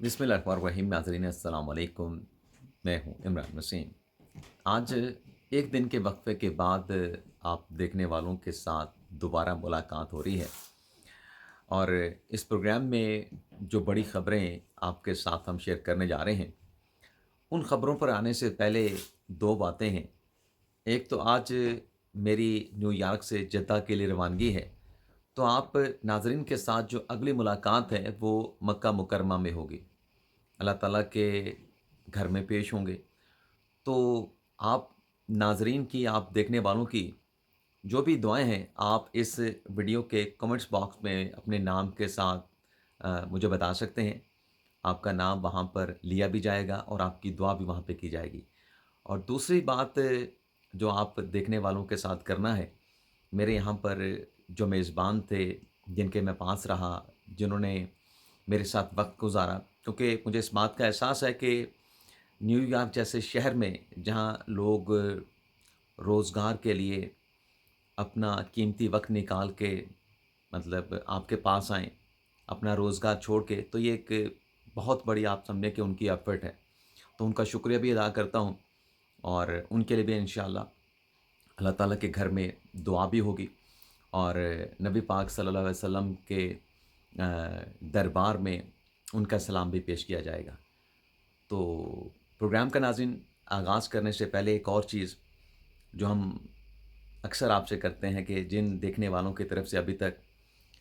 बिस्मिल्लाहिर्रहमानिर्रहीम। नाज़रीन अस्सलाम वालेकुम। मैं हूँ इमरान वसीम। आज एक दिन के वक्फे के बाद आप देखने वालों के साथ दोबारा मुलाकात हो रही है और इस प्रोग्राम में जो बड़ी ख़बरें आपके साथ हम शेयर करने जा रहे हैं, उन ख़बरों पर आने से पहले दो बातें हैं। एक तो आज मेरी न्यूयॉर्क से जद्दा के लिए रवानगी है, तो आप नाज़रीन के साथ जो अगली मुलाकात है वो मक्का मुकरमा में होगी। अल्लाह ताला के घर में पेश होंगे। तो आप नाज़रीन की, आप देखने वालों की जो भी दुआएँ हैं, आप इस वीडियो के कमेंट्स बॉक्स में अपने नाम के साथ मुझे बता सकते हैं। आपका नाम वहाँ पर लिया भी जाएगा और आपकी दुआ भी वहाँ पे की जाएगी। और दूसरी बात जो आप देखने वालों के साथ करना है, मेरे यहाँ पर जो मेज़बान थे, जिनके मैं पास रहा, जिन्होंने मेरे साथ वक़्त गुज़ारा, क्योंकि मुझे इस बात का एहसास है कि न्यूयॉर्क जैसे शहर में जहाँ लोग रोज़गार के लिए अपना कीमती वक़्त निकाल के मतलब आपके पास आएँ, अपना रोज़गार छोड़ के, तो ये एक बहुत बड़ी आप समझें कि उनकी एफ़र्ट है। तो उनका शुक्रिया भी अदा करता हूँ और उनके लिए भी इंशाअल्लाह अल्लाह ताला के घर में दुआ भी होगी और नबी पाक सल्लल्लाहु अलैहि वसल्लम के दरबार में उनका सलाम भी पेश किया जाएगा। तो प्रोग्राम का नाज़रीन आगाज़ करने से पहले एक और चीज़ जो हम अक्सर आपसे करते हैं कि जिन देखने वालों की तरफ से अभी तक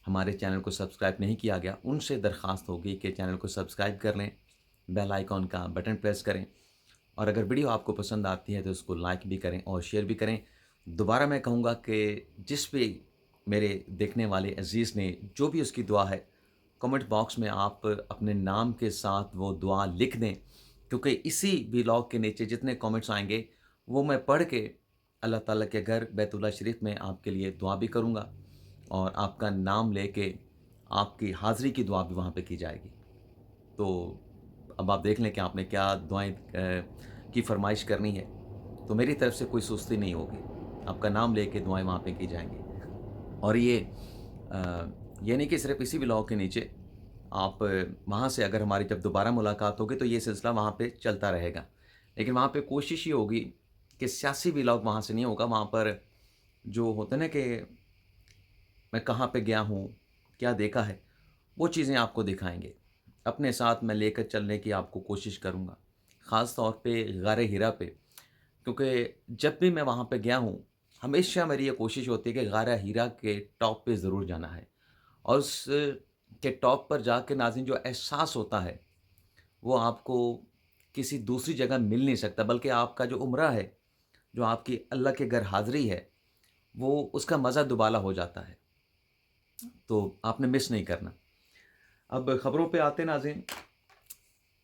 हमारे चैनल को सब्सक्राइब नहीं किया गया, उनसे दरख्वास्त होगी कि चैनल को सब्सक्राइब कर लें, बेल आइकॉन का बटन प्रेस करें और अगर वीडियो आपको पसंद आती है तो उसको लाइक भी करें और शेयर भी करें। दोबारा मैं कहूँगा कि जिस भी मेरे देखने वाले अज़ीज़ ने जो भी उसकी दुआ है, कमेंट बॉक्स में आप अपने नाम के साथ वो दुआ लिख दें, क्योंकि इसी व्लॉग के नीचे जितने कमेंट्स आएँगे वो मैं पढ़ के अल्लाह ताला के घर बैतुल्लाह शरीफ में आपके लिए दुआ भी करूँगा और आपका नाम लेके आपकी हाज़िरी की दुआ भी वहाँ पे की जाएगी। तो अब आप देख लें कि आपने क्या दुआएँ की फ़रमाइश करनी है। तो मेरी तरफ से कोई सुस्ती नहीं होगी। आपका नाम लेके दुआएँ वहाँ पे की जाएँगी। और ये नहीं कि सिर्फ़ इसी व्लॉग के नीचे आप वहाँ से अगर हमारी जब दोबारा मुलाकात होगी तो ये सिलसिला वहाँ पे चलता रहेगा। लेकिन वहाँ पे कोशिश ये होगी कि सियासी व्लॉग वहाँ से नहीं होगा, वहाँ पर जो होता है ना कि मैं कहाँ पे गया हूँ, क्या देखा है, वो चीज़ें आपको दिखाएँगे। अपने साथ मैं लेकर चलने की आपको कोशिश करूँगा, ख़ास तौर पे गारे हिरा पे, क्योंकि जब भी मैं वहाँ पे गया हूँ, हमेशा मेरी ये कोशिश होती है कि गारा हीरा के टॉप पे ज़रूर जाना है और उस के टॉप पर जाके नाज़रीन जो एहसास होता है, वो आपको किसी दूसरी जगह मिल नहीं सकता, बल्कि आपका जो उम्रा है, जो आपकी अल्लाह के घर हाज़िरी है, वो उसका मज़ा दुबाला हो जाता है। तो आपने मिस नहीं करना। अब खबरों पे आते हैं नाज़रीन।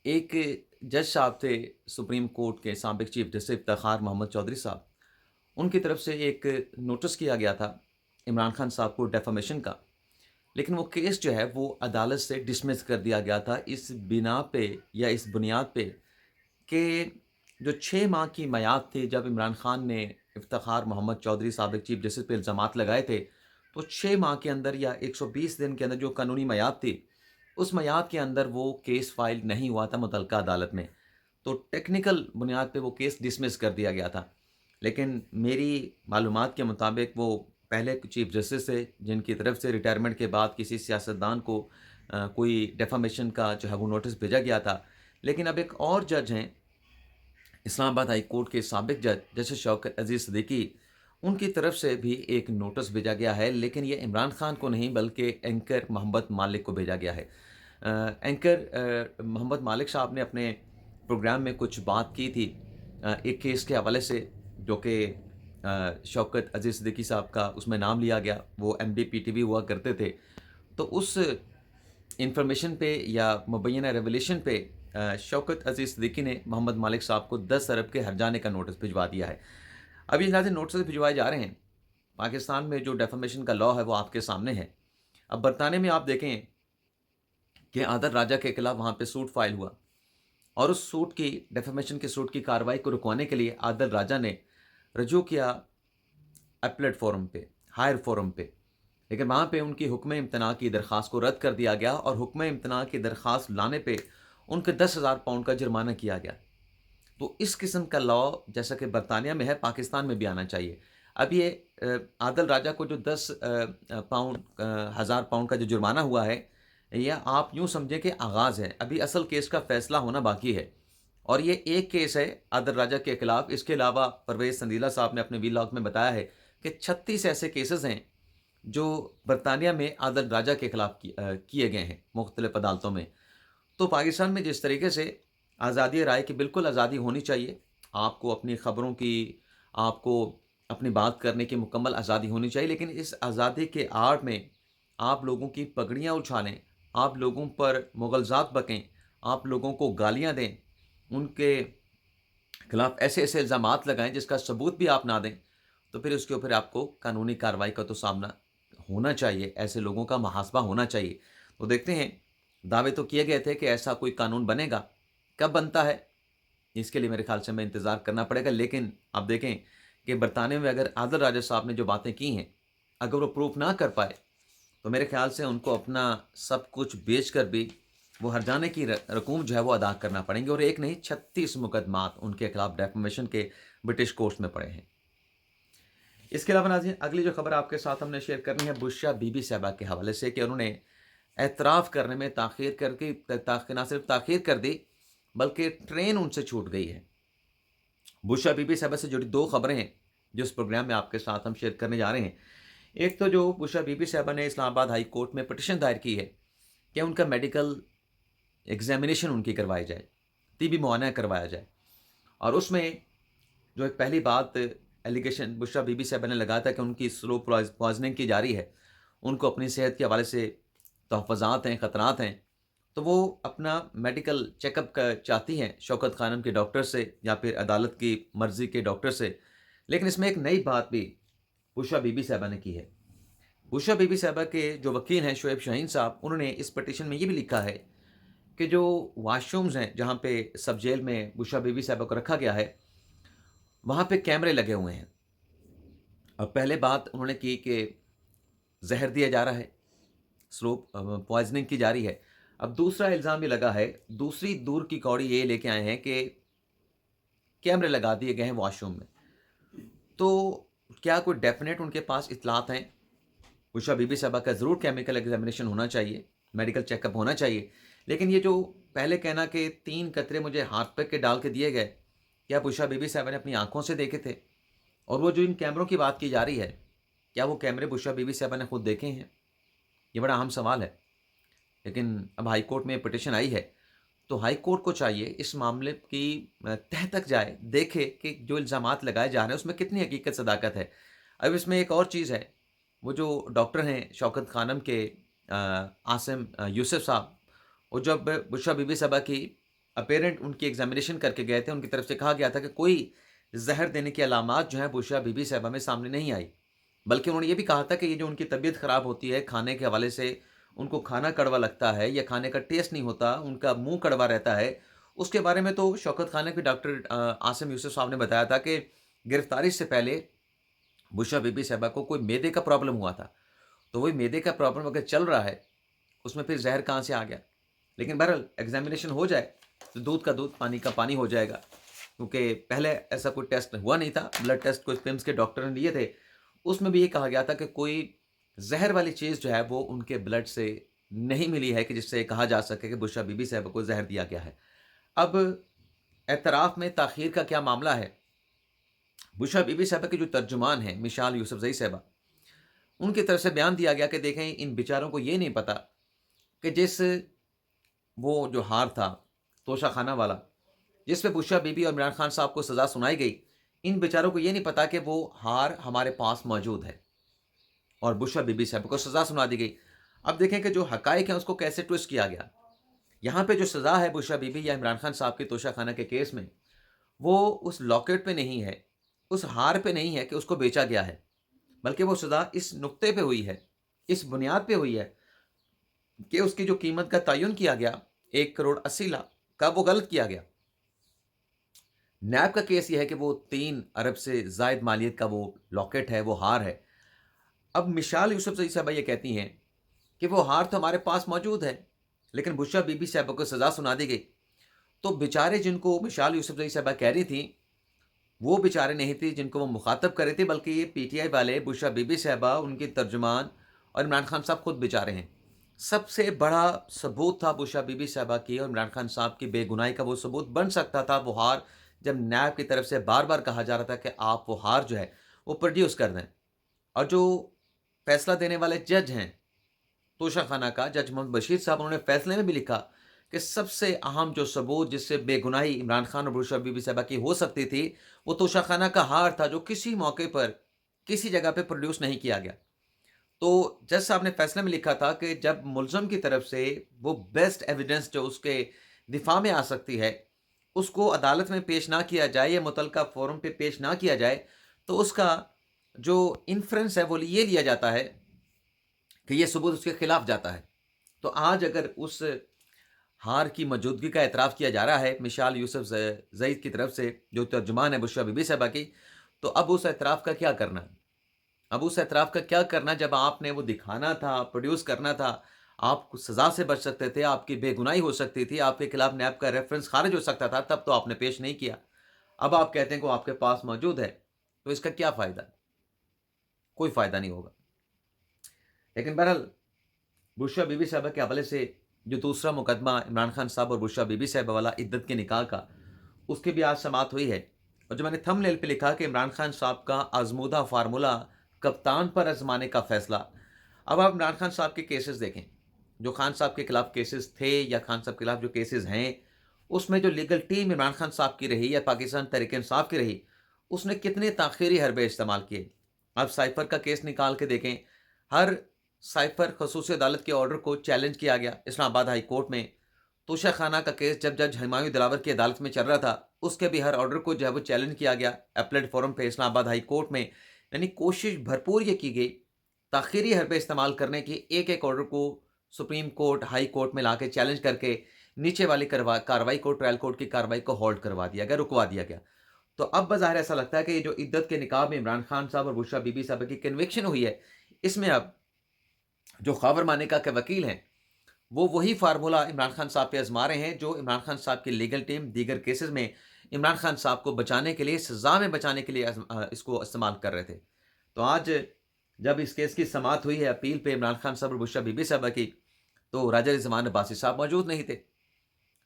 एक जज साहब थे सुप्रीम कोर्ट के साबिक चीफ जस्टिस इफ्तिखार मोहम्मद चौधरी साहब, उनकी तरफ से एक नोटिस किया गया था इमरान खान साहब को डेफामेशन का। लेकिन वो केस जो है वो अदालत से डिसमिस कर दिया गया था इस बिना पे या इस बुनियाद पे कि जो 6 माह की मियाद थी जब इमरान खान ने इफ्तिखार मोहम्मद चौधरी साबिक चीफ जस्टिस पे इल्ज़ामात लगाए थे, तो 6 माह के अंदर या 120 दिन के अंदर जो कानूनी मियाद थी, उस मियाद के अंदर वो केस फाइल नहीं हुआ था मुतल्लिका अदालत में। तो टेक्निकल बुनियाद पे वो केस डिसमिस कर दिया गया था। लेकिन मेरी मालूमात के मुताबिक वो पहले चीफ जस्टिस थे जिनकी तरफ से रिटायरमेंट के बाद किसी सियासतदान को कोई डेफामेशन का जो है वो नोटिस भेजा गया था। लेकिन अब एक और जज हैं इस्लामाबाद हाई कोर्ट के साबिक जज जस्टिस शौकत अज़ीज़ सिद्दीकी, उनकी तरफ से भी एक नोटिस भेजा गया है, लेकिन ये इमरान खान को नहीं बल्कि एंकर मोहम्मद मालिक को भेजा गया है। एंकर मोहम्मद मालिक साहब ने अपने प्रोग्राम में कुछ बात की थी एक केस के हवाले से, जो कि शौकत अज़ीज़ सिद्दीकी साहब का उसमें नाम लिया गया। वो एमडी पीटीवी हुआ करते थे। तो उस इन्फॉर्मेशन पे या मुबैना रेवोल्यूशन पे शौकत अज़ीज़ सिद्दीकी ने मोहम्मद मालिक साहब को 10 अरब के हर्जाने का नोटिस भिजवा दिया है। अब ये नाज़रीन नोटिस भिजवाए जा रहे हैं। पाकिस्तान में जो डेफामेशन का लॉ है वो आपके सामने है। अब बरतानिया में आप देखें कि आदर राजा के खिलाफ वहाँ पे सूट फाइल हुआ और उस सूट की डेफामेशन के सूट की कार्रवाई को रुकवाने के लिए आदर राजा ने रजू किया अपीलेट फोरम पे, हायर फोरम पे। लेकिन वहाँ पे उनकी हुक्म इम्तना की दरख्वास्त को रद्द कर दिया गया और हुक्म इम्तना की दरख्वास्त लाने पे ان کے 10,000 پاؤنڈ کا جرمانہ کیا گیا۔ تو اس قسم کا لا جیسا کہ برطانیہ میں ہے، پاکستان میں بھی آنا چاہیے۔ اب یہ عادل راجہ کو جو 10,000 پاؤنڈ کا جو جرمانہ ہوا ہے، یہ آپ یوں سمجھیں کہ آغاز ہے، ابھی اصل کیس کا فیصلہ ہونا باقی ہے۔ اور یہ ایک کیس ہے عادل راجہ کے خلاف۔ اس کے علاوہ پرویز سندیلہ صاحب نے اپنے ویلاگ میں بتایا ہے کہ 36 ایسے کیسز ہیں جو برطانیہ میں عادل راجہ کے خلاف کیے گئے ہیں مختلف عدالتوں میں۔ تو پاکستان میں جس طریقے سے آزادی رائے کی بالکل آزادی ہونی چاہیے، آپ کو اپنی خبروں کی، آپ کو اپنی بات کرنے کی مکمل آزادی ہونی چاہیے، لیکن اس آزادی کے آڑ میں آپ لوگوں کی پگڑیاں اچھالیں، آپ لوگوں پر مغلظات بکیں، آپ لوگوں کو گالیاں دیں، ان کے خلاف ایسے ایسے الزامات لگائیں جس کا ثبوت بھی آپ نہ دیں، تو پھر اس کے اوپر آپ کو قانونی کارروائی کا تو سامنا ہونا چاہیے، ایسے لوگوں کا محاسبہ ہونا چاہیے۔ تو دیکھتے ہیں، دعوے تو کیے گئے تھے کہ ایسا کوئی قانون بنے گا، کب بنتا ہے اس کے لیے میرے خیال سے ہمیں انتظار کرنا پڑے گا۔ لیکن آپ دیکھیں کہ برطانیہ میں اگر عادل راجہ صاحب نے جو باتیں کی ہیں، اگر وہ پروف نہ کر پائے تو میرے خیال سے ان کو اپنا سب کچھ بیچ کر بھی وہ ہرجانے کی رقوم جو ہے وہ ادا کرنا پڑیں گے، اور ایک نہیں 36 مقدمات ان کے خلاف ڈیفیمیشن کے برٹش کورٹ میں پڑے ہیں۔ اس کے علاوہ ناظرین، اگلی جو خبر آپ کے ساتھ ہم نے شیئر کرنی ہے بشرا بی بی صاحبہ کے حوالے سے، کہ انہوں نے اعتراف کرنے میں تاخیر کر کے نہ صرف تاخیر کر دی بلکہ ٹرین ان سے چھوٹ گئی ہے۔ بشرا بی بی صاحبہ سے جڑی 2 خبریں ہیں جو اس پروگرام میں آپ کے ساتھ ہم شیئر کرنے جا رہے ہیں۔ ایک تو جو بشرا بی بی صاحبہ نے اسلام آباد ہائی کورٹ میں پٹیشن دائر کی ہے کہ ان کا میڈیکل ایگزامینیشن ان کی کروائی جائے، طبی معائنہ کروایا جائے، اور اس میں جو ایک پہلی بات ایلیگیشن بشرا بی بی صاحبہ نے لگایا تھا کہ ان کی سلو پوائزننگ کی جاری ہے، ان کو اپنی صحت کے حوالے سے تحفظات ہیں، خطرات ہیں، تو وہ اپنا میڈیکل چیک اپ چاہتی ہیں شوکت خانم کے ڈاکٹر سے یا پھر عدالت کی مرضی کے ڈاکٹر سے۔ لیکن اس میں ایک نئی بات بھی بشرا بی بی صاحبہ نے کی ہے۔ بشرا بی بی صاحبہ کے جو وکیل ہیں شعیب شاہین صاحب، انہوں نے اس پٹیشن میں یہ بھی لکھا ہے کہ جو واش رومز ہیں جہاں پہ سب جیل میں بشرا بی بی صاحبہ کو رکھا گیا ہے، وہاں پہ کیمرے لگے ہوئے ہیں۔ اب پہلے بات انہوں نے کی کہ زہر دیا جا رہا ہے، سلو پوائزننگ کی جاری ہے۔ اب دوسرا الزام یہ لگا ہے، دوسری دور کی کوڑی یہ لے کے آئے ہیں کہ کیمرے لگا دیے گئے ہیں واش روم میں۔ تو کیا کوئی ڈیفینیٹ ان کے پاس اطلاعات ہیں؟ بشرا بی بی صاحبہ کا ضرور کیمیکل ایگزامینیشن ہونا چاہیے، میڈیکل چیک اپ ہونا چاہیے، لیکن یہ جو پہلے کہنا کہ 3 قطرے مجھے ہاتھ پہ کے ڈال کے دیے گئے، کیا بشرا بی بی صاحبہ نے اپنی آنکھوں سے دیکھے تھے؟ اور وہ جو ان کیمروں کی بات کی جا رہی ہے، کیا وہ کیمرے بشرا بی بی صاحبہ نے خود دیکھے ہیں؟ یہ بڑا اہم سوال ہے۔ لیکن اب ہائی کورٹ میں پٹیشن آئی ہے، تو ہائی کورٹ کو چاہیے اس معاملے کی تہ تک جائے، دیکھے کہ جو الزامات لگائے جا رہے ہیں اس میں کتنی حقیقت صداقت ہے۔ اب اس میں ایک اور چیز ہے، وہ جو ڈاکٹر ہیں شوکت خانم کے عاصم یوسف صاحب، وہ جب بشرا بی بی صاحبہ کی اپیرنٹ ان کی ایگزامینیشن کر کے گئے تھے، ان کی طرف سے کہا گیا تھا کہ کوئی زہر دینے کی علامات جو ہیں بشرا بی بی صاحبہ میں سامنے نہیں آئی، بلکہ انہوں نے یہ بھی کہا تھا کہ یہ جو ان کی طبیعت خراب ہوتی ہے کھانے کے حوالے سے، ان کو کھانا کڑوا لگتا ہے یا کھانے کا ٹیسٹ نہیں ہوتا، ان کا منہ کڑوا رہتا ہے، اس کے بارے میں تو شوکت خانہ کے ڈاکٹر عاصم یوسف صاحب نے بتایا تھا کہ گرفتاری سے پہلے بشرا بی بی صاحبہ کو کوئی میدے کا پرابلم ہوا تھا، تو وہی میدے کا پرابلم اگر چل رہا ہے اس میں پھر زہر کہاں سے آ گیا؟ لیکن بہرحال ایگزامینیشن ہو جائے تو دودھ کا دودھ پانی کا پانی ہو جائے گا، کیونکہ پہلے ایسا کوئی ٹیسٹ ہوا نہیں تھا، بلڈ ٹیسٹ کوئی پمس کے ڈاکٹر نے لیے تھے، اس میں بھی یہ کہا گیا تھا کہ کوئی زہر والی چیز جو ہے وہ ان کے بلڈ سے نہیں ملی ہے کہ جس سے کہا جا سکے کہ بشرا بی بی صاحبہ کو زہر دیا گیا ہے۔ اب اعتراف میں تاخیر کا کیا معاملہ ہے؟ بشرا بی بی صاحبہ کے جو ترجمان ہیں مشال یوسف زئی صاحبہ، ان کی طرف سے بیان دیا گیا کہ دیکھیں ان بیچاروں کو یہ نہیں پتا کہ جس وہ جو ہار تھا توشہ خانہ والا، جس پہ بشرا بی بی اور عمران خان صاحب کو سزا سنائی گئی، ان بیچاروں کو یہ نہیں پتا کہ وہ ہار ہمارے پاس موجود ہے اور بشرا بی بی صاحبہ کو سزا سنا دی گئی۔ اب دیکھیں کہ جو حقائق ہیں اس کو کیسے ٹوسٹ کیا گیا۔ یہاں پہ جو سزا ہے بشرا بی بی یا عمران خان صاحب کے توشہ خانہ کے کیس میں، وہ اس لاکٹ پہ نہیں ہے، اس ہار پہ نہیں ہے کہ اس کو بیچا گیا ہے، بلکہ وہ سزا اس نقطے پہ ہوئی ہے، اس بنیاد پہ ہوئی ہے کہ اس کی جو قیمت کا تعین کیا گیا 1,80,00,000 کا، وہ غلط کیا گیا۔ نیب کا کیس یہ ہے کہ وہ 3 ارب سے زائد مالیت کا وہ لاکٹ ہے، وہ ہار ہے۔ اب مشال یوسف زئی صاحبہ یہ کہتی ہیں کہ وہ ہار تو ہمارے پاس موجود ہے، لیکن بشرا بی بی صاحبہ کو سزا سنا دی گئی، तो बेचारे जिनको मिसाल यूसुफजई साहबा कह रही थी, वो बेचारे नहीं थे जिनको वो मुखातब कर रहे थे, बल्कि ये पीटीआई वाले बुशरा बीबी साहबा, उनके तर्जुमान और इमरान खान साहब खुद बेचारे हैं। सबसे बड़ा सबूत था बुशरा बीबी साहबा की और इमरान खान साहब की बेगुनाही का वो सबूत बन सकता था वो हार, जब नैब की तरफ से बार-बार कहा जा रहा था कि आप वो हार जो है, वो प्रोड्यूस कर दें। और जो फैसला देने वाले जज हैं, तोशाखाना का जज मोहम्मद बशीर साहब, उन्होंने फैसले में भी लिखा कि सबसे अहम जो सबूत जिससे बेगुनाही इमरान खान और बुशरा बीबी साहबा की हो सकती थी, वो तोशाखाना का हार था, जो किसी मौके पर, किसी जगह पे प्रोड्यूस नहीं किया गया। तो जज साहब ने फैसले में लिखा था कि जब मुलज़म की तरफ से वो बेस्ट एविडेंस जो उसके दिफा में आ सकती है, उसको अदालत में पेश ना किया जाए या मुतलका फोरम पे पेश ना किया जाए, तो उसका जो इन्फ्रेंस है वो ये लिया जाता है कि ये सबूत उसके खिलाफ जाता है। तो आज अगर उस हार की मौजूदगी का एतराफ़ किया जा रहा है मिसाल यूसुफ ज़ईद की तरफ से, जो तर्जुमान है बुशरा बीबी साहबा की, तो अब उस एतराफ़ का क्या करना है? अब उस एतराफ़ का क्या करना, जब आपने वो दिखाना था, प्रोड्यूस करना था, आप सज़ा से बच सकते थे, आपकी बेगुनाही हो सकती थी, आपके खिलाफ नैब का रेफ़रेंस ख़ारिज हो सकता था, तब तो आपने पेश नहीं किया। अब आप कहते हैं कि वो आपके पास मौजूद है, तो इसका क्या फ़ायदा? कोई फ़ायदा नहीं होगा। लेकिन बहरहाल बुशरा बीबी साहबा के हवाले से जो दूसरा मुकदमा इमरान खान साहब और बुशरा बीबी साहबा वाला इद्दत के निकाह का, उसकी भी आज समाअत हुई है। और जो मैंने थंबनेल पे लिखा कि इमरान खान साहब का आज़मूदा फ़ार्मूला कप्तान पर आज़माने का फ़ैसला। अब आप इमरान खान साहब के केसेस देखें, जो खान साहब के खिलाफ केसेस थे या खान साहब के खिलाफ जो केसेस हैं, उसमें जो लीगल टीम इमरान खान साहब की रही या पाकिस्तान तहरीक-ए-इंसाफ की रही, उसने कितने ताख़ीरी हरबे इस्तेमाल किए। आप साइफ़र का केस निकाल के देखें, हर साइफ़र ख़ुसूसी अदालत के ऑर्डर को चैलेंज किया गया इस्लामाबाद हाई कोर्ट में। तोशाखाना का केस जब जज हुमायूं दिलावर की अदालत में चल रहा था, उसके भी हर ऑर्डर को जो है वो चैलेंज किया गया अपीलेट फोरम पे इस्लामाबाद हाई कोर्ट में। यानी कोशिश भरपूर ये की गई ताख़ीरी हरबे इस्तेमाल करने की, एक-एक ऑर्डर को सुप्रीम कोर्ट, हाई कोर्ट में लाके चैलेंज करके नीचे वाली कार्रवाई को, ट्रायल कोर्ट की कार्रवाई को होल्ड करवा दिया गया, रुकवा दिया गया। तो अब बज़ाहिर ऐसा लगता है कि ये जो इद्दत के निकाह में इमरान खान साहब और बुशरा बीबी साहबा की कन्विक्शन हुई है, इसमें अब जो ख़ावर मानिका के वकील हैं, वो वही फ़ार्मूला इमरान खान साहब पे आज़मा रहे हैं, जो इमरान खान साहब की लीगल टीम दीगर केसेस में इमरान खान साहब को बचाने के लिए, सज़ा में बचाने के लिए इसको इस्तेमाल कर रहे थे। तो आज जब इस केस की समाअत हुई है अपील पे इमरान खान साहब और बुशरा बीबी साहबा की, तो राजा रिज़वान अब्बासी साहब मौजूद नहीं थे।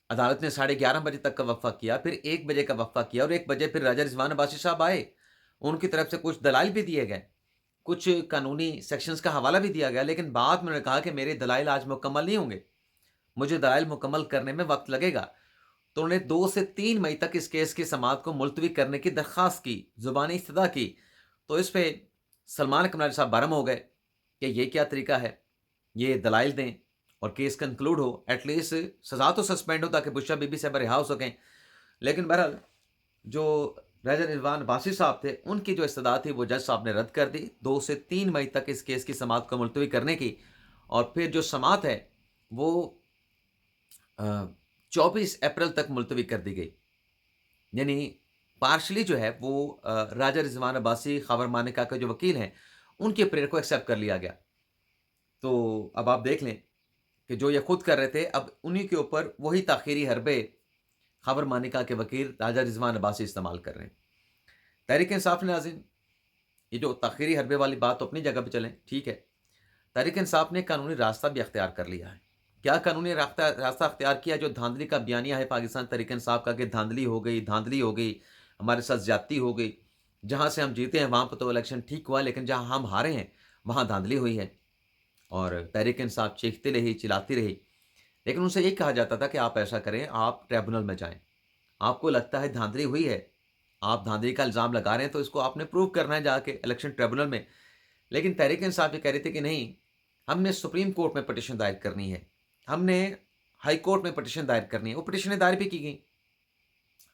अदालत ने 11:30 बजे तक का वक़्फ़ा किया, फिर 1 बजे का वक़्फ़ा किया और 1 बजे फिर राजा रिज़वान अब्बासी साहब आए। उनकी तरफ से कुछ दलाइल भी दिए गए, कुछ कानूनी सेक्शंस का हवाला भी दिया गया, लेकिन बाद में उन्होंने कहा कि मेरे दलाइल आज मुकम्मल नहीं होंगे, मुझे दलाइल मुकम्मल करने में वक़्त लगेगा। तो उन्होंने 2 से 3 मई तक इस केस की समाअत को मुलतवी करने की दरख़्वास्त की, ज़ुबानी इस्तदा की। तो इस पे सलमान कमरानी साहब बरहम हो गए कि ये क्या तरीका है, ये दलाइल दें और केस कंक्लूड हो, एटलीस्ट सज़ा तो सस्पेंड हो ताकि बुशरा बीबी साहबा रिहा हो सकें। लेकिन बहरहाल जो राजा रिज़वान अब्बासी साहब थे, उनकी जो इस्तदा थी वो जज साहब ने रद्द कर दी, 2 से 3 मई तक इस केस की समाअत को मुलतवी करने की। और फिर जो समाअत है वो 24 अप्रैल तक मुलतवी कर दी गई। यानी पार्शली जो है वो राजा रिज़वान अब्बासी, ख़ावर मानिका के जो वकील हैं, उनके प्रेयर को एक्सेप्ट कर लिया गया। तो अब आप देख लें कि जो ये खुद कर रहे थे, अब उन्हीं के ऊपर वही ताख़ीरी हरबे ख़ावर मानिका के वकील राजा रिज़वान अब्बासी इस्तेमाल कर रहे हैं। तहरीक-ए-इंसाफ ने नाज़रीन, ये जो ताख़ीरी हरबे वाली बात तो अपनी जगह पे चलें, ठीक है। तहरीक-ए-इंसाफ ने कानूनी रास्ता भी अख्तियार कर लिया है। क्या कानूनी रास्ता अख्तियार किया? जो धांधली का बयानिया है पाकिस्तान तहरीक-ए-इंसाफ का कि धांधली हो गई, धांधली हो गई, हमारे साथ ज़्यादती हो गई। जहाँ से हम जीते हैं वहाँ पर तो इलेक्शन ठीक हुआ, लेकिन जहाँ हम हारे हैं, वहाँ धांधली हुई है। और तहरीक-ए-इंसाफ चीखती रही, चिल्लाती रही। लेकिन उनसे ये कहा जाता था कि आप ऐसा करें, आप ट्रिब्यूनल में जाएँ। आपको लगता है धांधली हुई है, आप धांधली का इल्ज़ाम लगा रहे हैं, तो इसको आपने प्रूव करना है जाके इलेक्शन ट्रिब्यूनल में। लेकिन तहरीक-ए-इंसाफ ये कह रहे थे कि नहीं, हमने सुप्रीम कोर्ट में पिटीशन दायर करनी है, हमने हाई कोर्ट में पिटीशन दायर करनी है। वो पिटीशनें दायर भी की गईं।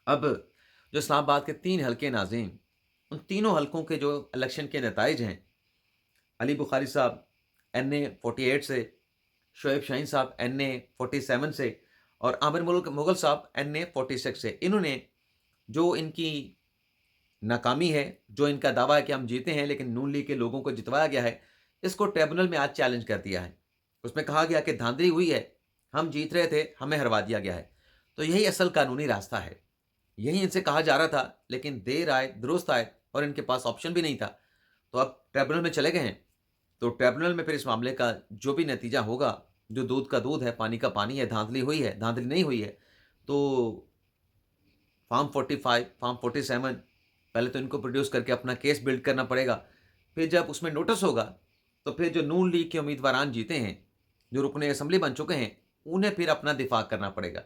अब जो इस्लामाबाद के 3 हलके नाज़रीन, उन तीनों हलकों के जो इलेक्शन के नताइज हैं, अली बुखारी साहब NA 48 से, शोएब शाहीन साहब NA 47 से और आमिर मुगल साहब NA 46 से, इन्होंने जो इनकी नाकामी है, जो इनका दावा है कि हम जीते हैं लेकिन नून लीग के लोगों को जितवाया गया है, इसको ट्रिब्यूनल में आज चैलेंज कर दिया है। उसमें कहा गया कि धांधली हुई है, हम जीत रहे थे, हमें हरवा दिया गया है। तो यही असल कानूनी रास्ता है, यही इनसे कहा जा रहा था, लेकिन देर आए दुरुस्त आए और इनके पास ऑप्शन भी नहीं था। तो अब ट्रिब्यूनल में चले गए हैं, तो ट्रिब्यूनल में फिर इस मामले का जो भी नतीजा होगा, जो दूध का दूध है, पानी का पानी है, धांधली हुई है, धांधली नहीं हुई है, तो फॉर्म 45, फॉर्म 47 पहले तो इनको प्रोड्यूस करके अपना केस बिल्ड करना पड़ेगा। फिर जब उसमें नोटिस होगा, तो फिर जो नून लीग के उम्मीदवारान जीते हैं, जो रुकने असेंबली बन चुके हैं, उन्हें फिर अपना दिफा करना पड़ेगा।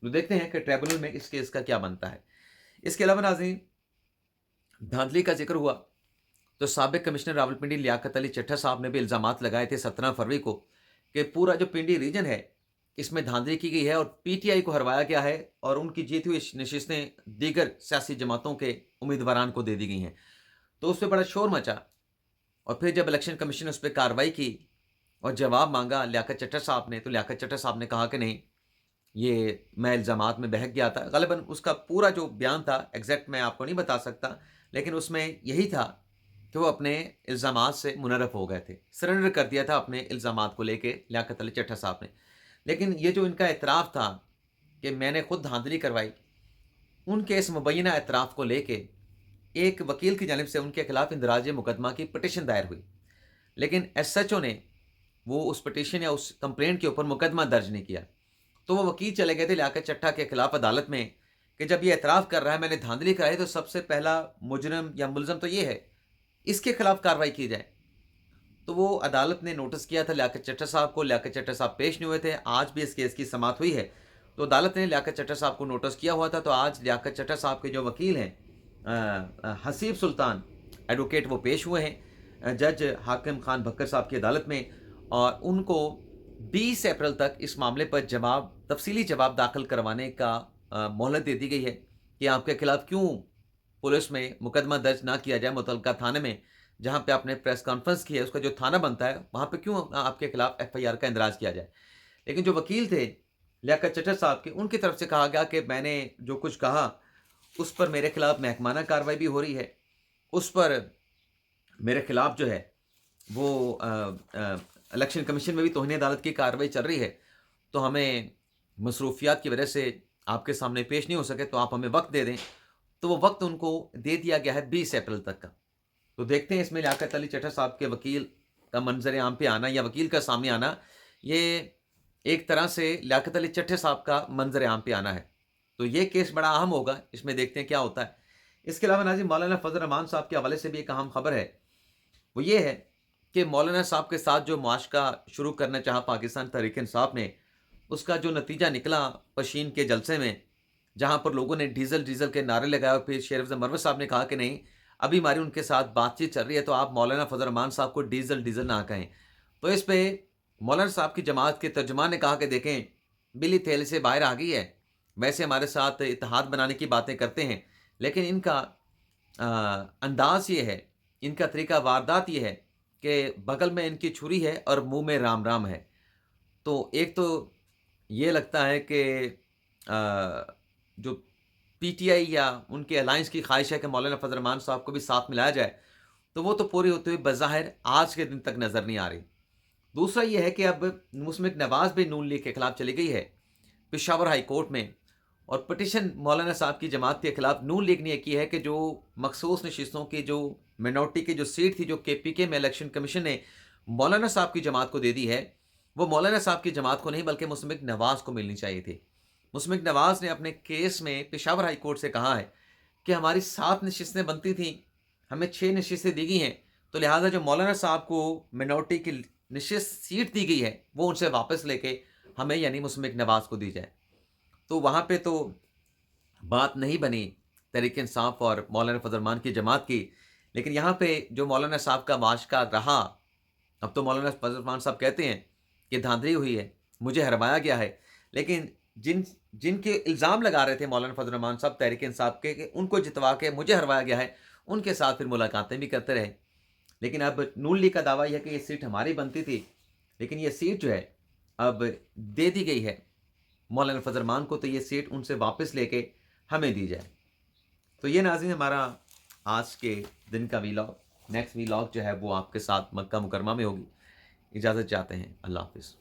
तो देखते हैं कि ट्रिब्यूनल में इस केस का क्या बनता है। इसके अलावा नाज़रीन, धांधली का जिक्र हुआ तो साबिक कमिश्नर रावलपिंडी लियाकत अली चट्टा साहब ने भी इल्ज़ामात लगाए थे 17 फरवरी को कि पूरा जो पिंडी रीजन है, इसमें धांधली की गई है और पीटीआई को हरवाया गया है और उनकी जीती हुई नशिस्तें दीगर सियासी जमातों के उम्मीदवारान को दे दी गई हैं। तो उस पर बड़ा शोर मचा और फिर जब इलेक्शन कमीशन ने उस पर कार्रवाई की और जवाब मांगा लियाकत चट्टा साहब ने, तो लियाकत चट्टा साहब ने कहा कि नहीं, ये मैं इल्ज़ामात में बहक गया था। ग़ालिबन उसका पूरा जो बयान था एग्जैक्ट मैं आपको नहीं बता सकता, लेकिन उसमें यही था कि वो अपने इल्ज़ामात से मुनर्रफ हो गए थे, सरेंडर कर दिया था अपने इल्ज़ामात को लेके लियाकत अली चट्टा साहब ने। लेकिन ये जो इनका एतराफ़ था कि मैंने खुद धांधली करवाई, उनके इस मुबैना एतराफ़ को लेके एक वकील की जानिब से उनके खिलाफ इंदराज मुकदमा की पटिशन दायर हुई, लेकिन एसएचओ ने वो उस पटिशन या उस कंप्लेंट के ऊपर मुकदमा दर्ज नहीं किया। तो वो वकील चले गए थे लियाकत चट्टा के खिलाफ अदालत में कि जब ये एतराफ़ कर रहा है मैंने धांधली कराई, तो सबसे पहला मुजरिम या मुलज़म तो ये है, इसके खिलाफ कार्रवाई की जाए। तो वो अदालत ने नोटिस किया था लियाकत चट्टा साहब को, लियाकत चट्टा साहब पेश नहीं हुए थे। आज भी इस केस की समाअत हुई है, तो अदालत ने लियाकत चट्टा साहब को नोटिस किया हुआ था। तो आज लियाकत चट्टा साहब के जो वकील हैं हसीब सुल्तान एडवोकेट, वो पेश हुए हैं जज हाकिम खान भक्कर साहब की अदालत में, और उनको 20 अप्रैल तक इस मामले पर तफसीली जवाब दाखिल करवाने का मोहलत दे दी गई है कि आपके खिलाफ क्यों पुलिस में मुकदमा दर्ज ना किया जाए मुतल्लिका थाने में, जहाँ पे आपने प्रेस कॉन्फ्रेंस की है, उसका जो थाना बनता है, वहाँ पे क्यों आपके खिलाफ एफआईआर का इंदराज किया जाए। लेकिन जो वकील थे लियाकत चट्टा साहब के, उनकी तरफ से कहा गया कि मैंने जो कुछ कहा उस पर मेरे खिलाफ महकमाना कार्रवाई भी हो रही है, उस पर मेरे खिलाफ जो है वो इलेक्शन कमीशन में भी तौहीन अदालत की कार्रवाई चल रही है, तो हमें मसरूफियात की वजह से आपके सामने पेश नहीं हो सके, तो आप हमें वक्त दे दें। तो वो वक्त उनको दे दिया गया है 20 अप्रैल तक का। तो देखते हैं इसमें लियाकत अली चट्टा साहब के वकील का मंजर आम पे आना या वकील का सामने आना, ये एक तरह से लियाकत अली चट्टा साहब का मंजर आम पे आना है। तो ये केस बड़ा अहम होगा, इसमें देखते हैं क्या होता है। इसके अलावा नाज़रीन, मौलाना फजल रहमान साहब के हवाले से भी एक अहम खबर है, वो ये है कि मौलाना साहब के साथ जो मुआशका शुरू करना चाहा पाकिस्तान तहरीक इंसाफ ने, उसका जो नतीजा निकला पशीन के जलसे में, जहाँ पर लोगों ने डीजल डीजल के नारे लगाए और फिर शेर अफजल मरवत साहब ने कहा कि नहीं, अभी हमारी उनके साथ बातचीत चल रही है, तो आप मौलाना फजल रहमान साहब को डीजल डीजल ना कहें। तो इस पे मौलाना साहब की जमात के तर्जुमान ने कहा कि देखें, बिल्ली थैले से बाहर आ गई है, वैसे हमारे साथ इत्तेहाद बनाने की बातें करते हैं, लेकिन इनका अंदाज ये है, इनका तरीका वारदात ये है कि बगल में इनकी छुरी है और मुंह में राम राम है। तो एक तो ये लगता है कि जो पीटीआई या उनके अलायंस की ख्वाहिश है कि मौलाना फजल रहमान साहब को भी साथ मिलाया जाए, तो वो तो पूरी होते हुए बज़ाहिर आज के दिन तक नज़र नहीं आ रही। दूसरा ये है कि अब मुस्मिक नवाज़ भी नून लीग के खिलाफ चली गई है पेशावर हाई कोर्ट में, और पटिशन मौलाना साहब की जमात के खिलाफ नून लीग ने की है कि जो मखसूस नशिस्तों की जो मिनॉरिटी की जो सीट थी, जो केपीके में इलेक्शन कमीशन ने मौलाना साहब की जमात को दे दी है, वो मौलाना साहब की जमात को नहीं बल्कि मुस्मिक नवाज़ को मिलनी चाहिए थी। मुस्मिक नवाज़ ने अपने केस में पेशावर हाई कोर्ट से कहा है कि हमारी 7 नशिस्तें बनती थीं, हमें 6 नशिस्तें दी गई हैं, तो लिहाजा जो मौलाना साहब को मिनॉरिटी की नशिस्त सीट दी गई है, वो उनसे वापस लेके हमें यानी मुस्मिक नवाज़ को दी जाए। तो वहाँ पे तो बात नहीं बनी तहरीक इंसाफ और मौलाना फजल रहमान की जमात की, लेकिन यहाँ पे जो मौलाना साहब का माशका रहा, अब तो मौलाना फजल रहमान साहब कहते हैं कि धांधली हुई है, मुझे हरवाया गया है, लेकिन जिनके इल्ज़ाम लगा रहे थे मौलाना फजल रहमान साहब तहरीक इंसाफ के कि उनको जितवा के मुझे हरवाया गया है, उनके साथ फिर मुलाकातें भी करते रहे। लेकिन अब नून लीग का दावा यह है कि ये सीट हमारी बनती थी, लेकिन ये सीट जो है अब दे दी गई है मौलाना फजल रहमान को, तो ये सीट उनसे वापस लेके हमें दी जाए। तो ये नाज़रीन हमारा आज के दिन का वीलॉग। नेक्स्ट वीलॉग जो है वो आपके साथ मक्का मुकरमा में होगी। इजाज़त चाहते हैं, अल्लाह हाफ़िज़।